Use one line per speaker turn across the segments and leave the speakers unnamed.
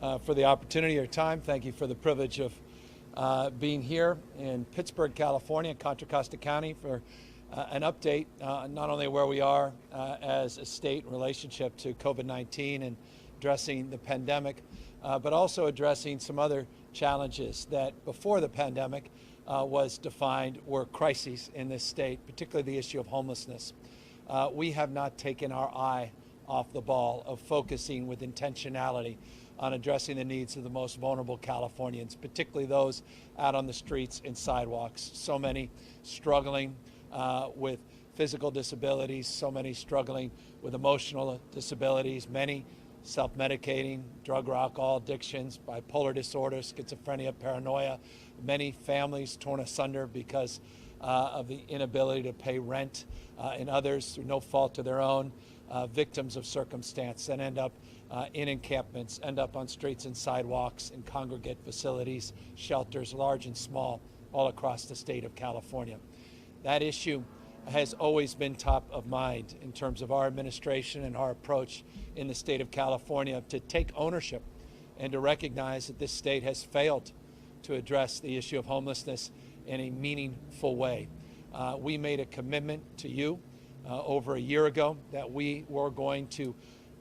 for the opportunity, your time. Thank you for the privilege of being here in Pittsburg, California, Contra Costa County for an update, not only where we are as a state in relationship to COVID-19 and addressing the pandemic, but also addressing some other challenges that before the pandemic was defined were crises in this state, particularly the issue of homelessness. We have not taken our eye off the ball of focusing with intentionality on addressing the needs of the most vulnerable Californians, particularly those out on the streets and sidewalks. So many struggling with physical disabilities, so many struggling with emotional disabilities, many self-medicating, drug or alcohol addictions, bipolar disorder, schizophrenia, paranoia, many families torn asunder because of the inability to pay rent, and others through no fault of their own, victims of circumstance and end up in encampments, end up on streets and sidewalks, in congregate facilities, shelters, large and small, all across the state of California. That issue has always been top of mind in terms of our administration and our approach in the state of California to take ownership and to recognize that this state has failed to address the issue of homelessness in a meaningful way. We made a commitment to you over a year ago that we were going to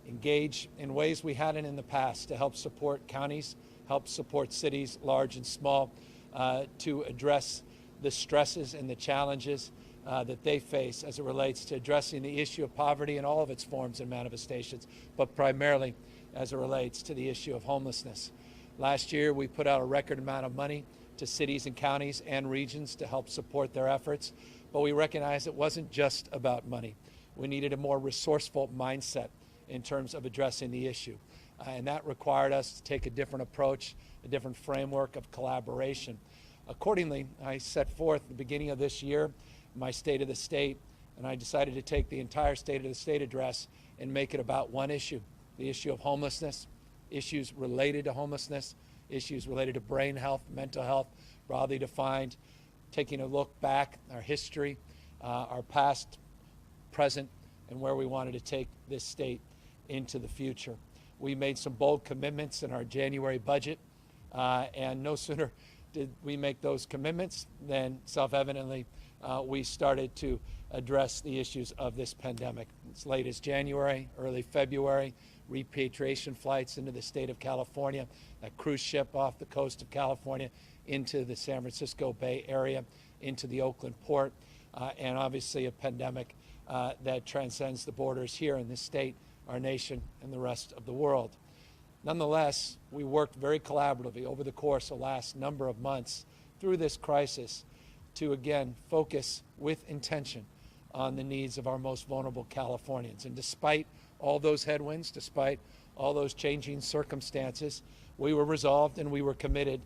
engage in ways we hadn't in the past to help support counties, help support cities, large and small, to address the stresses and the challenges that they face as it relates to addressing the issue of poverty in all of its forms and manifestations, but primarily as it relates to the issue of homelessness. Last year, we put out a record amount of money to cities and counties and regions to help support their efforts, but we recognized it wasn't just about money. We needed a more resourceful mindset in terms of addressing the issue, and that required us to take a different approach, a different framework of collaboration. Accordingly, I set forth at the beginning of this year my State of the State, and I decided to take the entire State of the State address and make it about one issue, the issue of homelessness, issues related to homelessness, issues related to brain health, mental health, broadly defined, taking a look back, our history, our past, present, and where we wanted to take this state into the future. We made some bold commitments in our January budget, and no sooner did we make those commitments than self-evidently we started to address the issues of this pandemic. As late as January, early February, repatriation flights into the state of California, a cruise ship off the coast of California into the San Francisco Bay Area, into the Oakland port, and obviously a pandemic that transcends the borders here in this state, our nation, and the rest of the world. Nonetheless, we worked very collaboratively over the course of the last number of months through this crisis to, again, focus with intention on the needs of our most vulnerable Californians. And despite all those headwinds, despite all those changing circumstances, we were resolved and we were committed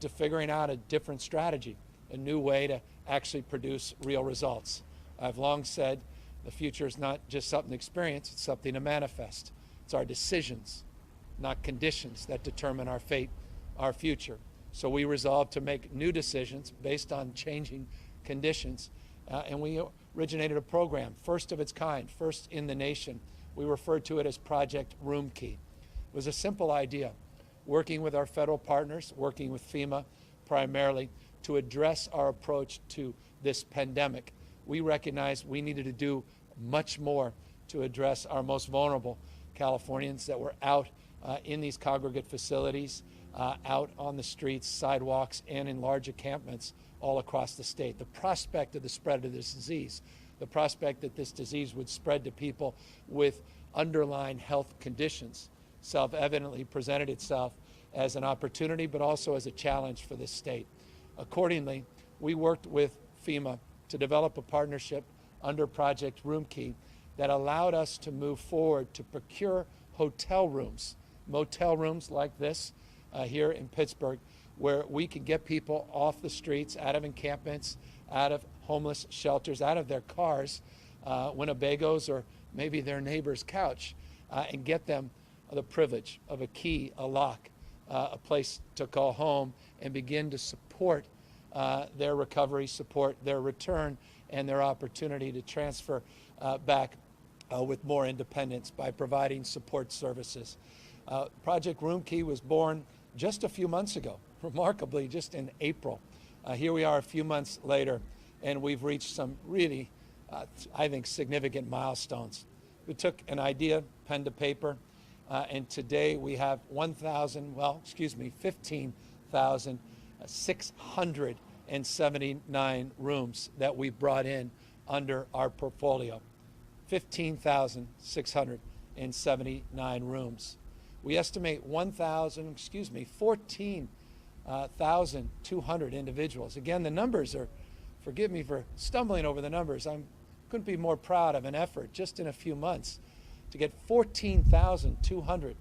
to figuring out a different strategy, a new way to actually produce real results. I've long said the future is not just something to experience, it's something to manifest. It's our decisions, not conditions, that determine our fate, our future. So we resolved to make new decisions based on changing conditions, and we originated a program, first of its kind, first in the nation. We referred to it as Project Roomkey. It was a simple idea, working with our federal partners, working with FEMA primarily, to address our approach to this pandemic. We recognized we needed to do much more to address our most vulnerable Californians that were out in these congregate facilities, out on the streets, sidewalks, and in large encampments all across the state. The prospect of the spread of this disease, the prospect that this disease would spread to people with underlying health conditions, self-evidently presented itself as an opportunity, but also as a challenge for this state. Accordingly, we worked with FEMA to develop a partnership under Project Roomkey that allowed us to move forward to procure hotel rooms, motel rooms like this here in Pittsburgh, where we can get people off the streets, out of encampments, out of homeless shelters, out of their cars, Winnebagos or maybe their neighbor's couch, and get them the privilege of a key, a lock, a place to call home, and begin to support their recovery, support their return, and their opportunity to transfer back with more independence by providing support services. Project Roomkey was born just a few months ago, remarkably, just in April. Here we are a few months later, and we've reached some really, I think, significant milestones. We took an idea, pen to paper, and today we have 15,679 rooms that we brought in under our portfolio. 15,679 rooms. We estimate 14,200 individuals. Again, the numbers are, forgive me for stumbling over the numbers, I couldn't be more proud of an effort just in a few months to get 14,200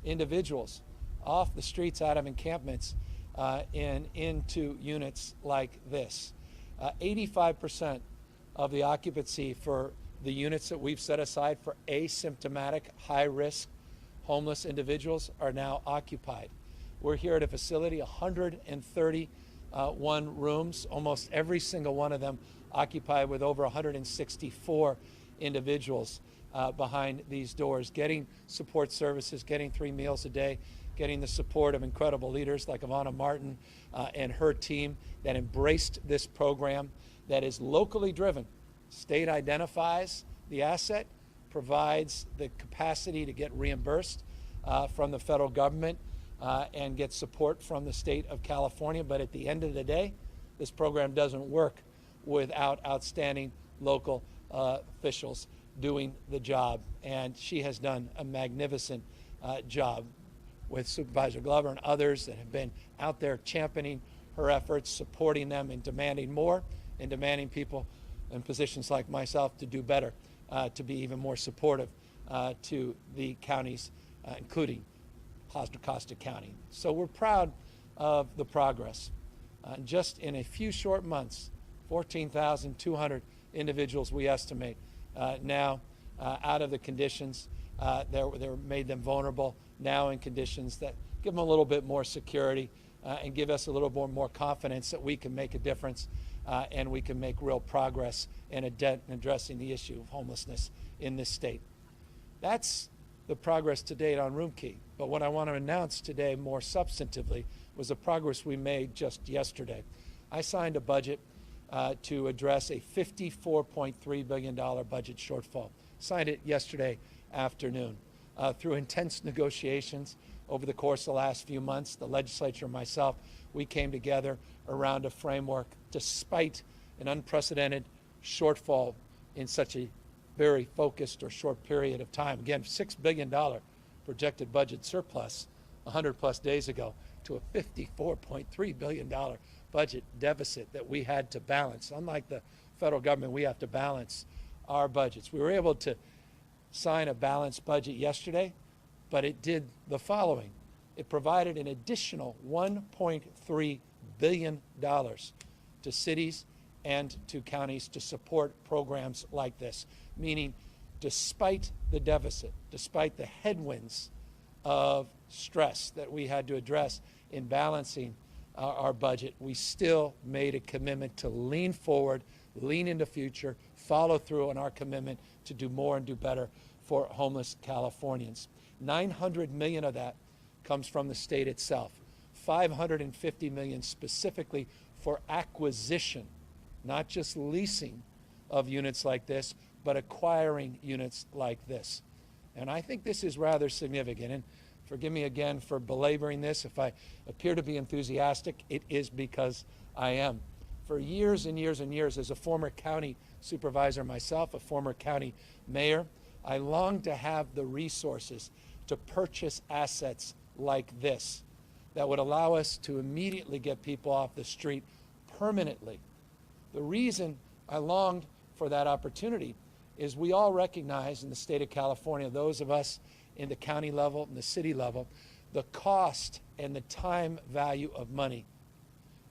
individuals off the streets, out of encampments, and into units like this. 85% of the occupancy for the units that we've set aside for asymptomatic, high-risk, homeless individuals are now occupied. We're here at a facility, 131 rooms, almost every single one of them occupied with over 164 individuals behind these doors, getting support services, getting 3 meals a day, getting the support of incredible leaders like Ivana Martin and her team that embraced this program that is locally driven. State identifies the asset, provides the capacity to get reimbursed from the federal government and get support from the state of California. But at the end of the day, this program doesn't work without outstanding local officials doing the job. And she has done a magnificent job with Supervisor Glover and others that have been out there championing her efforts, supporting them, and demanding more, and demanding people in positions like myself to do better, to be even more supportive to the counties, including Contra Costa County. So we're proud of the progress. Just in a few short months, 14,200 individuals we estimate now out of the conditions that made them vulnerable, now in conditions that give them a little bit more security and give us a little more confidence that we can make a difference and we can make real progress in addressing the issue of homelessness in this state. That's the progress to date on Roomkey. But what I want to announce today more substantively was the progress we made just yesterday. I signed a budget to address a $54.3 billion budget shortfall. Signed it yesterday afternoon. Through intense negotiations over the course of the last few months, the legislature and myself, we came together around a framework despite an unprecedented shortfall in such a very focused or short period of time. Again, $6 billion projected budget surplus 100 plus days ago to a $54.3 billion budget deficit that we had to balance. Unlike the federal government, we have to balance our budgets. We were able to sign a balanced budget yesterday, but it did the following. It provided an additional $1.3 billion to cities and to counties to support programs like this, meaning despite the deficit, despite the headwinds of stress that we had to address in balancing our budget, we still made a commitment to lean forward, lean into future, follow through on our commitment to do more and do better for homeless Californians. $900 million of that comes from the state itself. $550 million specifically for acquisition, not just leasing of units like this, but acquiring units like this. And I think this is rather significant. And forgive me again for belaboring this. If I appear to be enthusiastic, it is because I am. For years and years and years, as a former county supervisor myself, a former county mayor, I longed to have the resources to purchase assets like this that would allow us to immediately get people off the street permanently. The reason I longed for that opportunity is we all recognize in the state of California, those of us in the county level and the city level, the cost and the time value of money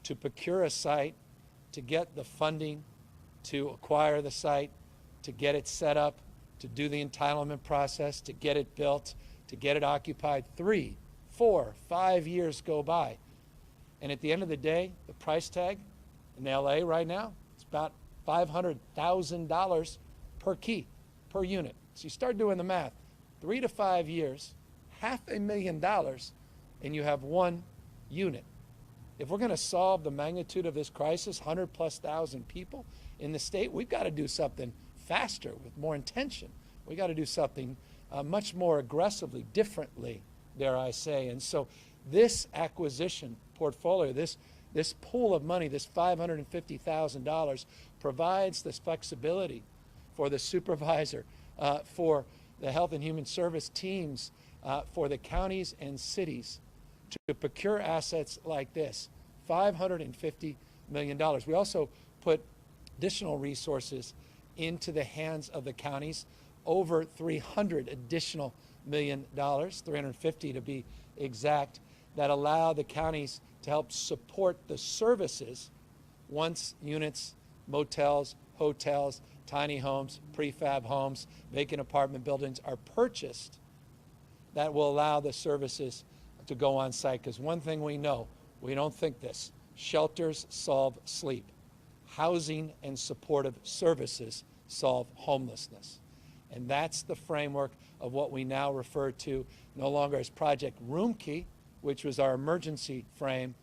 to procure a site, to get the funding, to acquire the site, to get it set up, to do the entitlement process, to get it built, to get it occupied. 3, 4, 5 years go by. And at the end of the day, the price tag in LA right now, it's about $500,000 per key, per unit. So you start doing the math. 3 to 5 years, $500,000 and you have one unit. If we're going to solve the magnitude of this crisis, 100,000+ people in the state, we've got to do something faster with more intention. We've got to do something much more aggressively, differently, dare I say. And so this acquisition portfolio, this pool of money, this $550,000, provides this flexibility for the supervisor, for the Health and Human Service teams, for the counties and cities to procure assets like this, $550 million. We also put additional resources into the hands of the counties, over $300 additional million, 350 to be exact, that allow the counties to help support the services once units, motels, hotels, tiny homes, prefab homes, vacant apartment buildings are purchased, that will allow the services to go on site. Because one thing we know, we don't think this, shelters solve sleep. Housing and supportive services solve homelessness. And that's the framework of what we now refer to no longer as Project Roomkey, which was our emergency frame,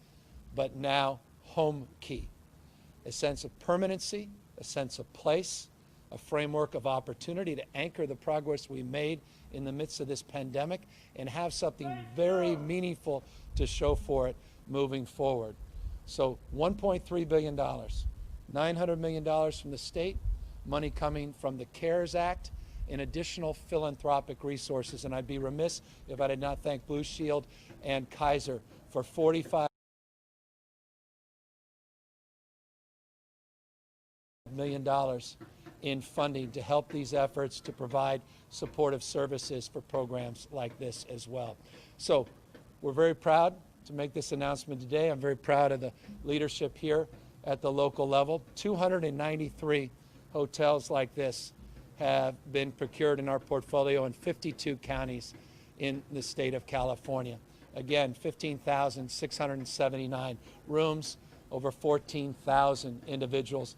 but now Homekey. A sense of permanency, a sense of place, a framework of opportunity to anchor the progress we made in the midst of this pandemic and have something very meaningful to show for it moving forward. So $1.3 billion, $900 million from the state, money coming from the CARES Act, and additional philanthropic resources. And I'd be remiss if I did not thank Blue Shield and Kaiser for $45 million in funding to help these efforts to provide supportive services for programs like this as well. So we're very proud to make this announcement today. I'm very proud of the leadership here at the local level. 293 hotels like this have been procured in our portfolio in 52 counties in the state of California. Again, 15,679 rooms, over 14,000 individuals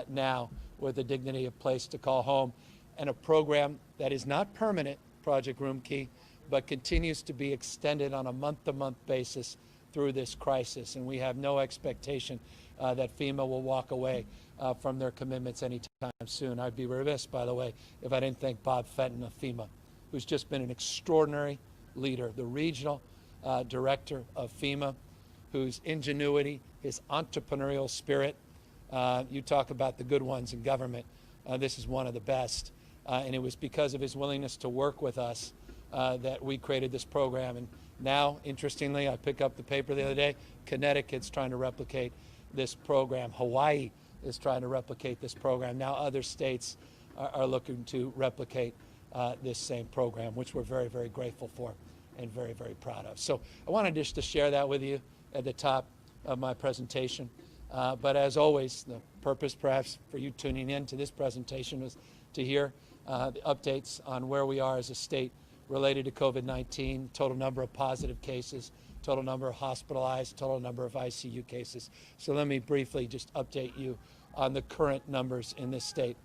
now with a dignity of place to call home, and a program that is not permanent, Project Roomkey, but continues to be extended on a month-to-month basis through this crisis. And we have no expectation that FEMA will walk away from their commitments anytime soon. I'd be remiss, by the way, if I didn't thank Bob Fenton of FEMA, who's just been an extraordinary leader, the regional director of FEMA, whose ingenuity, his entrepreneurial spirit, you talk about the good ones in government, this is one of the best. And it was because of his willingness to work with us that we created this program. And now, interestingly, I picked up the paper the other day, Connecticut's trying to replicate this program. Hawaii is trying to replicate this program. Now other states are looking to replicate this same program, which we're very, very grateful for and very, very proud of. So I wanted just to share that with you at the top of my presentation. But as always, the purpose perhaps for you tuning in to this presentation was to hear the updates on where we are as a state related to COVID-19, total number of positive cases, total number of hospitalized, total number of ICU cases. So let me briefly just update you on the current numbers in this state.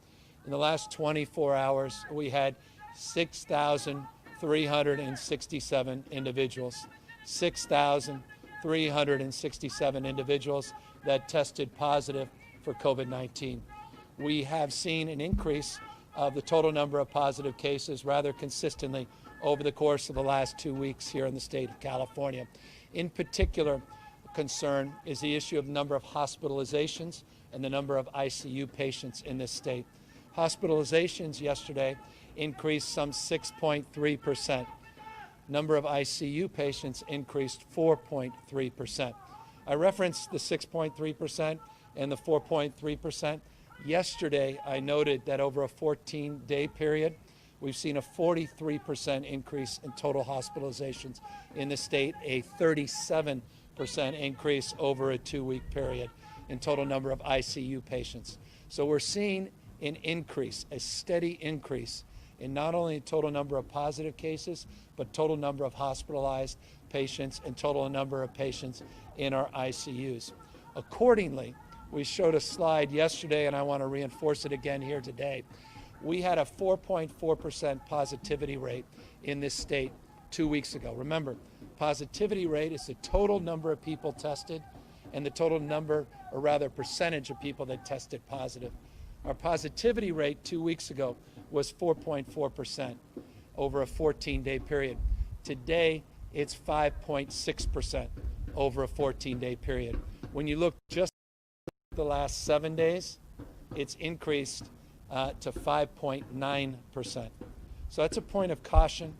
In the last 24 hours, we had 6,367 individuals, 6,367 individuals that tested positive for COVID-19. We have seen an increase of the total number of positive cases rather consistently over the course of the last 2 weeks here in the state of California. In particular, concern is the issue of the number of hospitalizations and the number of ICU patients in this state. Hospitalizations yesterday increased some 6.3%. Number of ICU patients increased 4.3%. I referenced the 6.3% and the 4.3%. Yesterday, I noted that over a 14-day period, we've seen a 43% increase in total hospitalizations in the state, a 37% increase over a 2-week period in total number of ICU patients. So we're seeing an increase, a steady increase in not only total number of positive cases, but total number of hospitalized patients and total number of patients in our ICUs. Accordingly, we showed a slide yesterday, and I want to reinforce it again here today. We had a 4.4% positivity rate in this state 2 weeks ago. Remember, positivity rate is the total number of people tested and the total number, or rather percentage of people that tested positive. Our positivity rate 2 weeks ago was 4.4% over a 14-day period. Today, it's 5.6% over a 14-day period. When you look just at the last 7 days, it's increased to 5.9%. So that's a point of caution,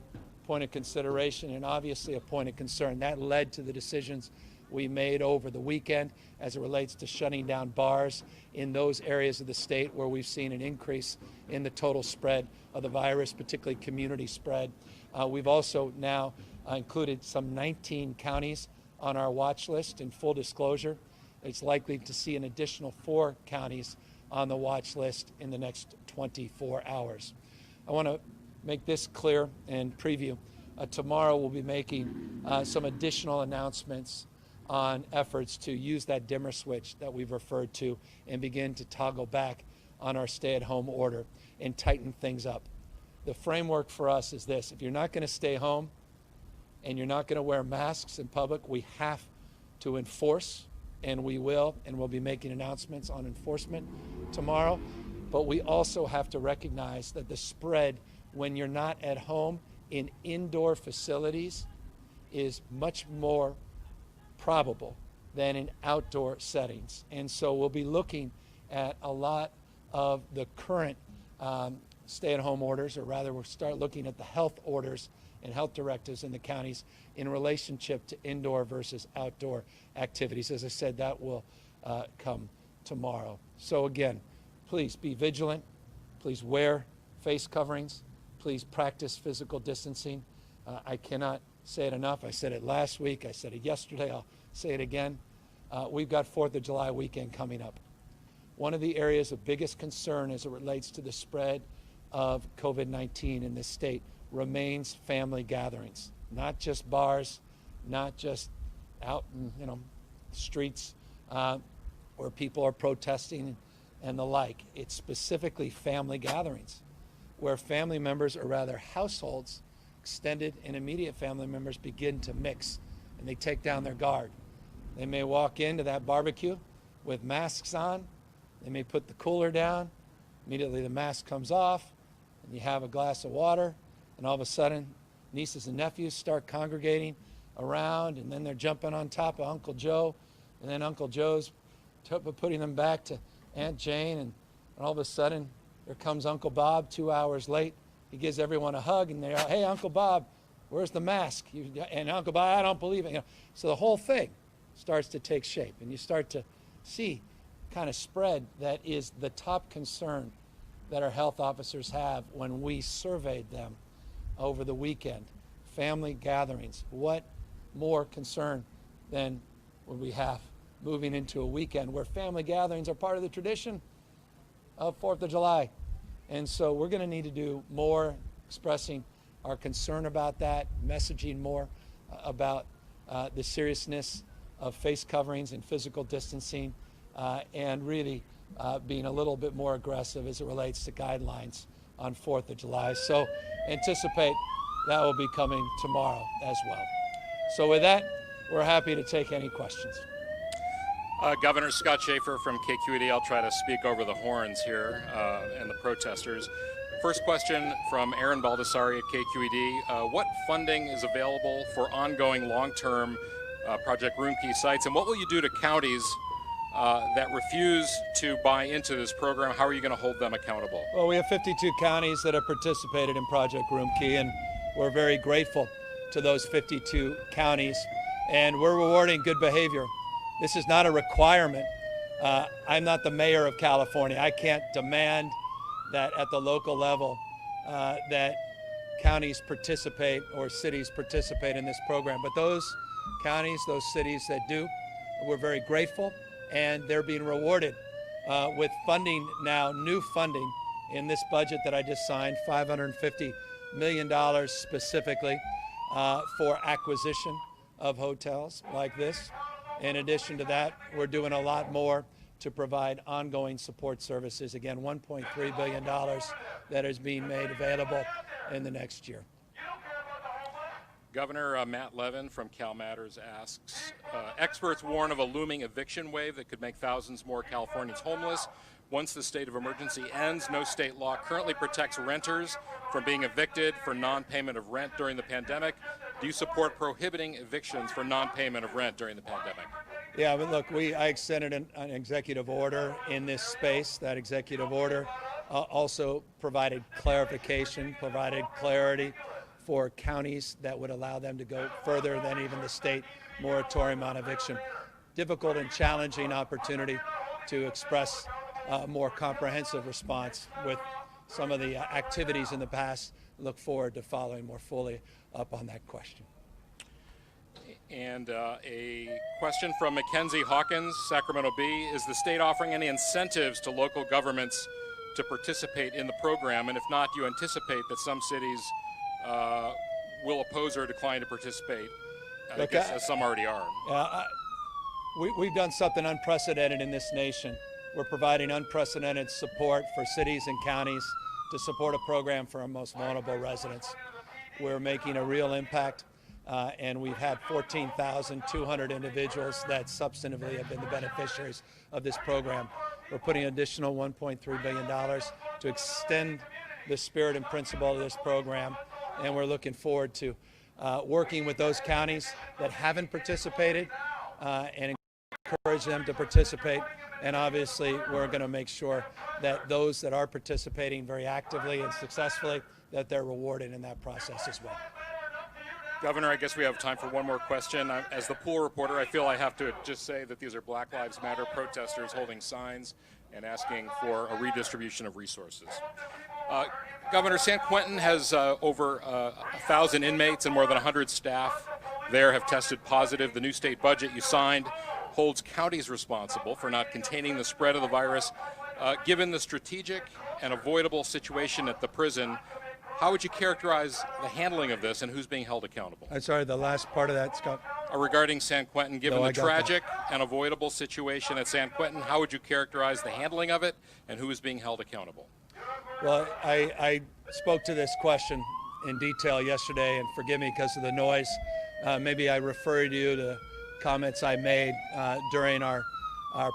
point of consideration, and obviously a point of concern. That led to the decisions we made over the weekend as it relates to shutting down bars in those areas of the state where we've seen an increase in the total spread of the virus, particularly community spread. We've also now included some 19 counties on our watch list. In full disclosure, it's likely to see an additional 4 counties on the watch list in the next 24 hours. I want to make this clear and preview. Tomorrow we'll be making some additional announcements on efforts to use that dimmer switch that we've referred to and begin to toggle back on our stay-at-home order and tighten things up. The framework for us is this: if you're not going to stay home and you're not going to wear masks in public, we have to enforce, and we will, and we'll be making announcements on enforcement tomorrow. But we also have to recognize that the spread when you're not at home in indoor facilities is much more probable than in outdoor settings. And so we'll be looking at a lot of the current stay-at-home orders, or rather we'll start looking at the health orders and health directives in the counties in relationship to indoor versus outdoor activities. As I said, that will come tomorrow. So again, please be vigilant. Please wear face coverings. Please practice physical distancing. I cannot say it enough. I said it last week. I said it yesterday. I'll say it again. We've got 4th of July weekend coming up. One of the areas of biggest concern as it relates to the spread of COVID-19 in this state remains family gatherings, not just bars, not just out in streets where people are protesting and the like. It's specifically family gatherings where family members, or rather households, extended and immediate family members, begin to mix and they take down their guard. They may walk into that barbecue with masks on. They may put the cooler down. Immediately the mask comes off and you have a glass of water, and all of a sudden nieces and nephews start congregating around, and then they're jumping on top of Uncle Joe, and then Uncle Joe's putting them back to Aunt Jane, and all of a sudden there comes Uncle Bob 2 hours late. He gives everyone a hug, and they're, hey, Uncle Bob, where's the mask? And Uncle Bob, I don't believe it. So the whole thing starts to take shape, and you start to see kind of spread that is the top concern that our health officers have when we surveyed them over the weekend. Family gatherings. What more concern than would we have moving into a weekend where family gatherings are part of the tradition of 4th of July? And so we're going to need to do more expressing our concern about that, messaging more about the seriousness of face coverings and physical distancing, and really being a little bit more aggressive as it relates to guidelines on 4th of July. So anticipate that will be coming tomorrow as well. So with that, we're happy to take any questions.
Governor Scott Schaefer from KQED. I'll try to speak over the horns here and the protesters. First question from Aaron Baldessari at KQED. What funding is available for ongoing long-term Project Roomkey sites, and what will you do to counties that refuse to buy into this program? How are you going to hold them accountable?
Well, we have 52 counties that have participated in Project Roomkey, and we're very grateful to those 52 counties, and we're rewarding good behavior. This is not a requirement. I'm not the mayor of California. I can't demand that at the local level that counties participate or cities participate in this program. But those counties, those cities that do, we're very grateful, and they're being rewarded with funding now, new funding in this budget that I just signed, $550 million specifically for acquisition of hotels like this. In addition to that, we're doing a lot more to provide ongoing support services. Again, $1.3 billion that is being made available in the next year.
Governor, Matt Levin from Cal Matters asks, experts warn of a looming eviction wave that could make thousands more Californians homeless. Once the state of emergency ends, no state law currently protects renters from being evicted for non-payment of rent during the pandemic. Do you support prohibiting evictions for non-payment of rent during the pandemic?
Yeah, but look, I extended an executive order in this space. That executive order also provided clarification, provided clarity for counties that would allow them to go further than even the state moratorium on eviction. Difficult and challenging opportunity to express a more comprehensive response with some of the activities in the past. Look forward to following more fully up on that question.
And a question from Mackenzie Hawkins, Sacramento Bee. Is the state offering any incentives to local governments to participate in the program? And if not, do you anticipate that some cities will oppose or decline to participate, as some already are?
We've done something unprecedented in this nation. We're providing unprecedented support for cities and counties to support a program for our most vulnerable residents. We're making a real impact, and we've had 14,200 individuals that substantively have been the beneficiaries of this program. We're putting an additional $1.3 billion to extend the spirit and principle of this program, and we're looking forward to working with those counties that haven't participated and encourage them to participate. And obviously, we're going to make sure that those that are participating very actively and successfully, that they're rewarded in that process as well.
Governor, I guess we have time for one more question. As the pool reporter, I feel I have to just say that these are Black Lives Matter protesters holding signs and asking for a redistribution of resources. Governor, San Quentin has over 1,000 inmates and more than 100 staff there have tested positive. The new state budget you signed holds counties responsible for not containing the spread of the virus. Given the strategic and avoidable situation at the prison, how would you characterize the handling of this and who's being held accountable?
I'm sorry, the last part of that, Scott.
Regarding San Quentin, given the tragic and avoidable situation at San Quentin, how would you characterize the handling of it and who is being held accountable?
Well, I spoke to this question in detail yesterday, and forgive me because of the noise. Maybe I referred you to comments I made during our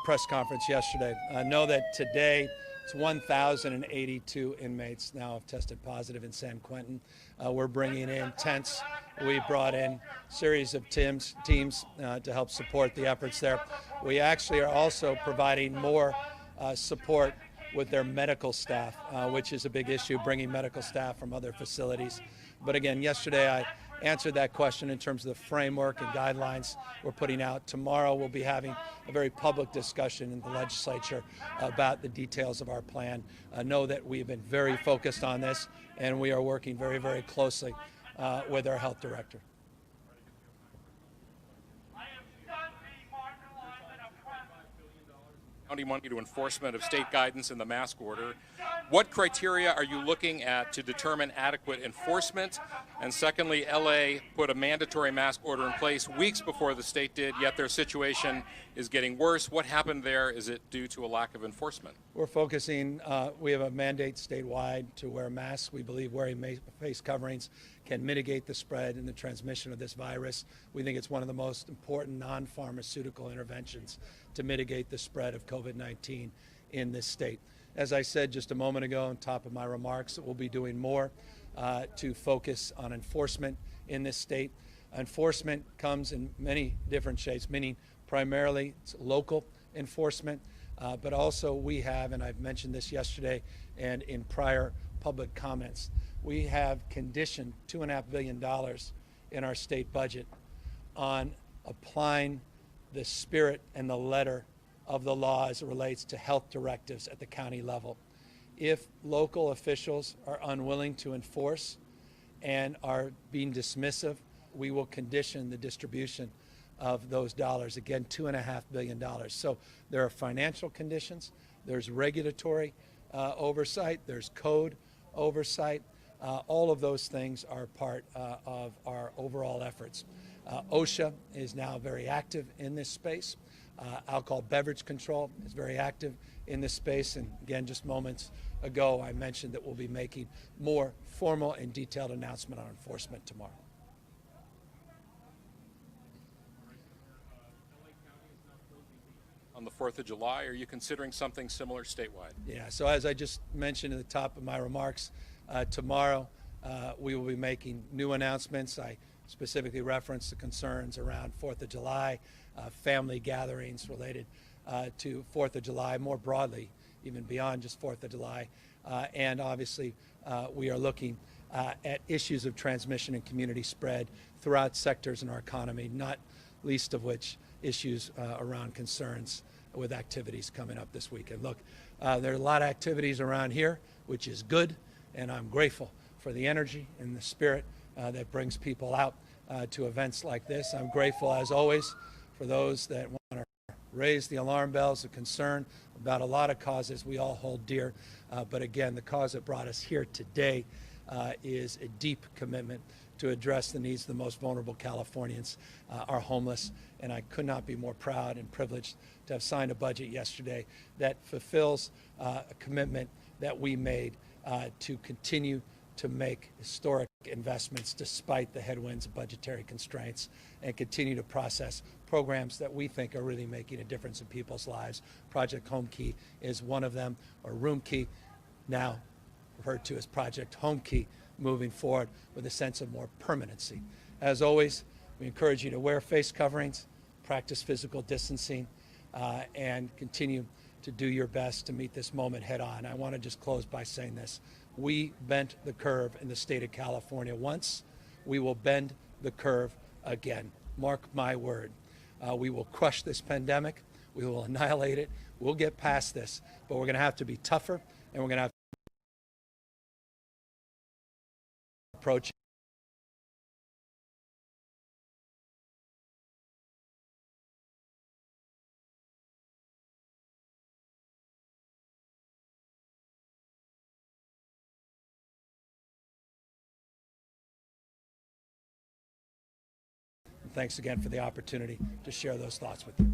press conference yesterday. Know that today it's 1,082 inmates now have tested positive in San Quentin. We're bringing in tents. We brought in a series of teams to help support the efforts there. We actually are also providing more support with their medical staff, which is a big issue, bringing medical staff from other facilities. But again, yesterday I answered that question in terms of the framework and guidelines we're putting out. Tomorrow we'll be having a very public discussion in the legislature about the details of our plan. Know that we've been very focused on this, and we are working very, very closely with our health director.
County money to enforcement of state guidance in the mask order. What criteria are you looking at to determine adequate enforcement? And secondly, LA put a mandatory mask order in place weeks before the state did, yet their situation is getting worse. What happened there? Is it due to a lack of enforcement?
We're focusing, we have a mandate statewide to wear masks. We believe wearing face coverings can mitigate the spread and the transmission of this virus. We think it's one of the most important non-pharmaceutical interventions to mitigate the spread of COVID-19 in this state. As I said just a moment ago on top of my remarks, we'll be doing more to focus on enforcement in this state. Enforcement comes in many different shapes, meaning primarily it's local enforcement, but also we have, and I've mentioned this yesterday and in prior public comments, we have conditioned $2.5 billion in our state budget on applying the spirit and the letter of the law as it relates to health directives at the county level. If local officials are unwilling to enforce and are being dismissive, we will condition the distribution of those dollars. Again, $2.5 billion. So there are financial conditions, there's regulatory oversight, there's code oversight. All of those things are part of our overall efforts. OSHA is now very active in this space. Alcohol beverage control is very active in this space. And again, just moments ago, I mentioned that we'll be making more formal and detailed announcement on enforcement tomorrow.
on the 4th of July? Are you considering something similar statewide?
Yeah, so as I just mentioned at the top of my remarks, tomorrow we will be making new announcements. I specifically referenced the concerns around 4th of July, family gatherings related to 4th of July more broadly, even beyond just 4th of July. And obviously, we are looking at issues of transmission and community spread throughout sectors in our economy, not least of which issues around concerns with activities coming up this weekend. Look, there are a lot of activities around here, which is good, and I'm grateful for the energy and the spirit that brings people out to events like this. I'm grateful, as always, for those that want to raise the alarm bells of concern about a lot of causes we all hold dear. But again, the cause that brought us here today is a deep commitment to address the needs of the most vulnerable Californians, are homeless. And I could not be more proud and privileged to have signed a budget yesterday that fulfills a commitment that we made to continue to make historic investments despite the headwinds of budgetary constraints, and continue to process programs that we think are really making a difference in people's lives. Project Homekey is one of them, or Roomkey, now referred to as Project Homekey, moving forward with a sense of more permanency. As always, we encourage you to wear face coverings, practice physical distancing, and continue to do your best to meet this moment head on. I want to just close by saying this. We bent the curve in the state of California once. We will bend the curve again. Mark my word. We will crush this pandemic. We will annihilate it. We'll get past this, but we're going to have to be tougher, and we're going to have to approach. Thanks again for the opportunity to share those thoughts with you.